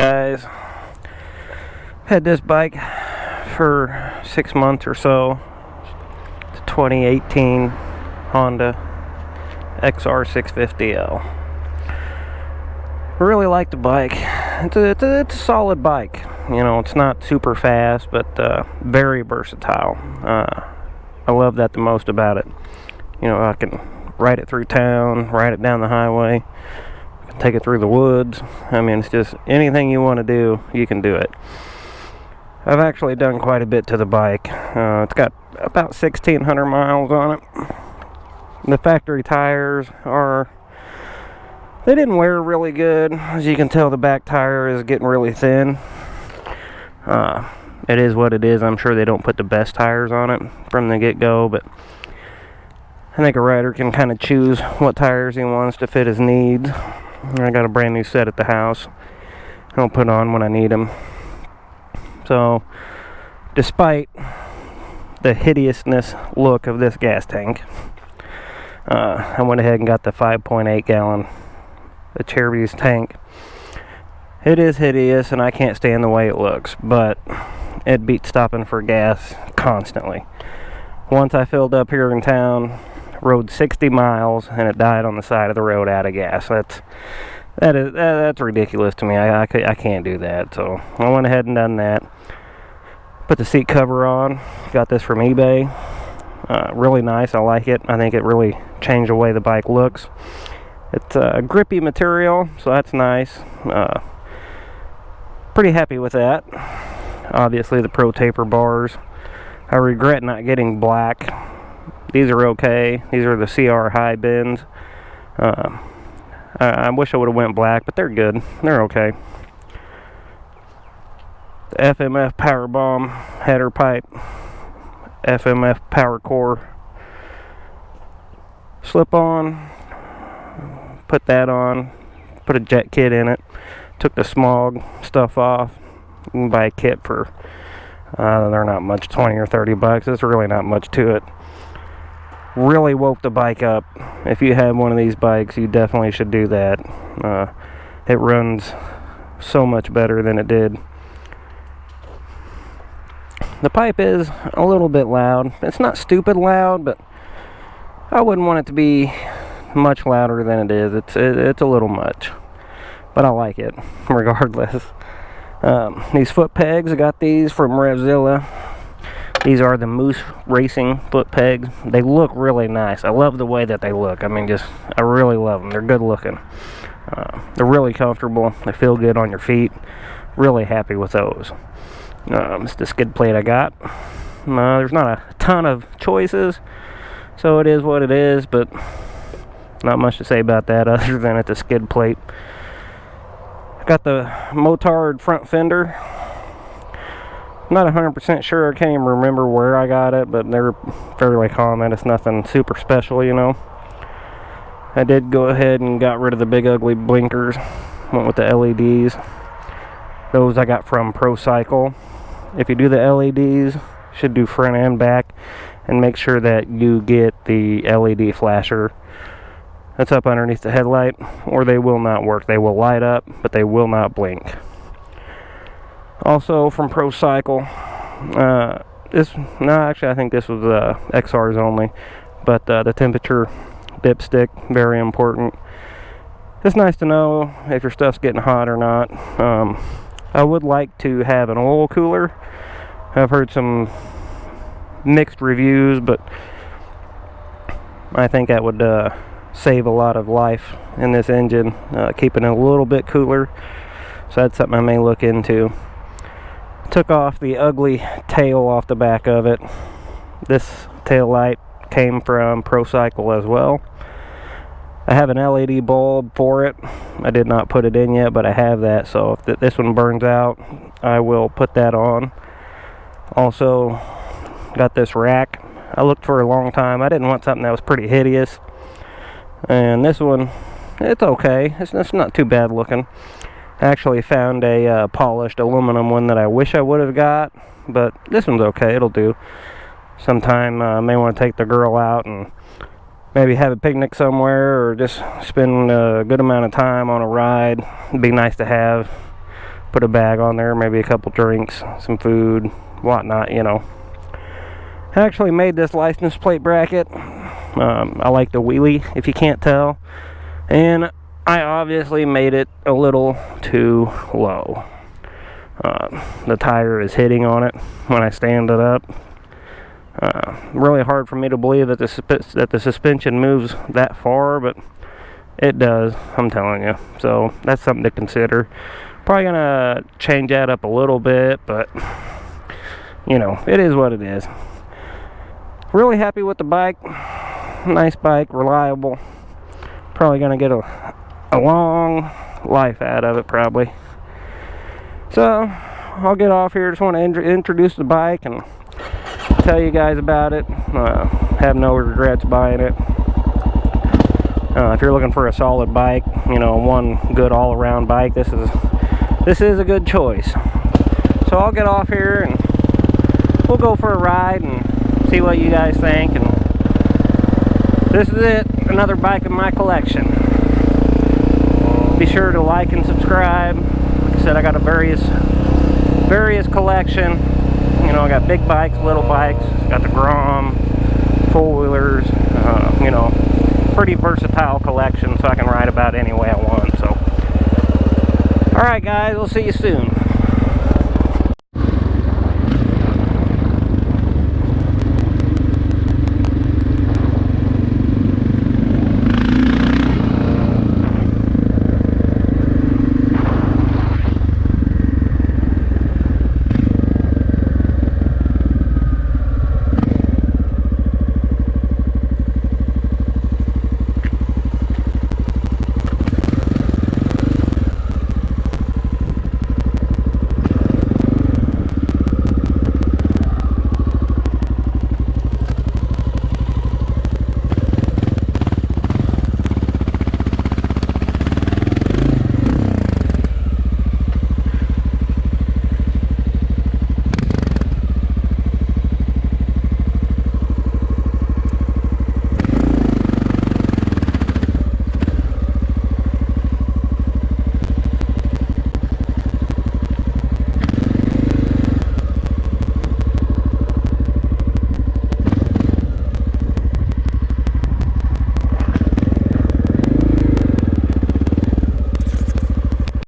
guys. Had this bike for 6 months or so. It's a 2018 Honda xr650l. Really like the bike. It's a solid bike. You know, it's not super fast, but very versatile. I love that the most about it. You know, I can ride it through town, ride it down the highway, take it through the woods. I mean, it's just anything you want to do, you can do it. I've actually done quite a bit to the bike. It's got about 1,600 miles on it. The factory tires they didn't wear really good. As you can tell, the back tire is getting really thin. It is what it is. I'm sure they don't put the best tires on it from the get-go, but I think a rider can kind of choose what tires he wants to fit his needs. I got a brand new set at the house. I'll put on when I need them. So, despite the hideousness look of this gas tank, I went ahead and got the 5.8 gallon, the Chevy's tank. It is hideous, and I can't stand the way it looks, but it beats stopping for gas constantly. Once I filled up here in town, rode 60 miles, and it died on the side of the road out of gas. That's ridiculous to me. I can't do that, so I went ahead and done that. Put the seat cover on. Got this from eBay. Really nice. I like it. I think it really changed the way the bike looks. It's a grippy material, so that's nice. Pretty happy with that. Obviously, the Pro Taper bars. I regret not getting black. These are okay. These are the CR high bins. I wish I would have went black, but they're good. They're okay. The FMF Power Bomb header pipe. FMF Power Core. Slip on. Put that on. Put a jet kit in it. Took the smog stuff off. You can buy a kit for they're not much, 20 or 30 bucks. It's really not much to it. Really woke the bike up. If you have one of these bikes, you definitely should do that. It runs so much better than it did. The pipe is a little bit loud. It's not stupid loud, but I wouldn't want it to be much louder than it is. It's a little much, but I like it regardless. These foot pegs, I got these from Revzilla. These are the Moose Racing foot pegs. They look really nice. I love the way that they look. I mean, I really love them. They're good looking. They're really comfortable. They feel good on your feet. Really happy with those. It's the skid plate I got. There's not a ton of choices, so it is what it is, but not much to say about that other than it's a skid plate. I got the Motard front fender. I'm not 100% sure. I can't even remember where I got it, but they're fairly common. It's nothing super special, you know. I did go ahead and got rid of the big ugly blinkers. Went with the LEDs. Those I got from Pro Cycle. If you do the LEDs, should do front and back, and make sure that you get the LED flasher that's up underneath the headlight, or they will not work. They will light up, but they will not blink. Also from Pro Cycle, I think this was XRs only, but the temperature dipstick, very important. It's nice to know if your stuff's getting hot or not. I would like to have an oil cooler. I've heard some mixed reviews, but I think that would save a lot of life in this engine, keeping it a little bit cooler. So that's something I may look into. Took off the ugly tail off the back of it. This tail light came from Pro Cycle as well. I have an LED bulb for it. I did not put it in yet, but I have that, so if this one burns out, I will put that on. Also got this rack. I looked for a long time. I didn't want something that was pretty hideous, and this one, it's okay. It's not too bad looking. I actually found a polished aluminum one that I wish I would have got, but this one's okay. It'll do. Sometime I may want to take the girl out and maybe have a picnic somewhere, or just spend a good amount of time on a ride. It'd be nice to have put a bag on there, maybe a couple drinks, some food, whatnot, you know. I actually made this license plate bracket. I like the wheelie, if you can't tell, and I obviously made it a little too low. The tire is hitting on it when I stand it up. Really hard for me to believe that the suspension moves that far, but it does, I'm telling you. So that's something to consider. Probably gonna change that up a little bit, but you know, it is what it is. Really happy with the bike. Nice bike, reliable. Probably gonna get a long life out of it, probably. So I'll get off here. Just want to introduce the bike and tell you guys about it. Have no regrets buying it. If you're looking for a solid bike, you know, one good all-around bike, this is a good choice. So I'll get off here and we'll go for a ride and see what you guys think. And this is it, another bike in my collection. Be sure to like and subscribe. Like I said, I got a various collection. You know, I got big bikes, little bikes, got the Grom, four-wheelers, you know, pretty versatile collection, so I can ride about any way I want. So, alright guys, we'll see you soon.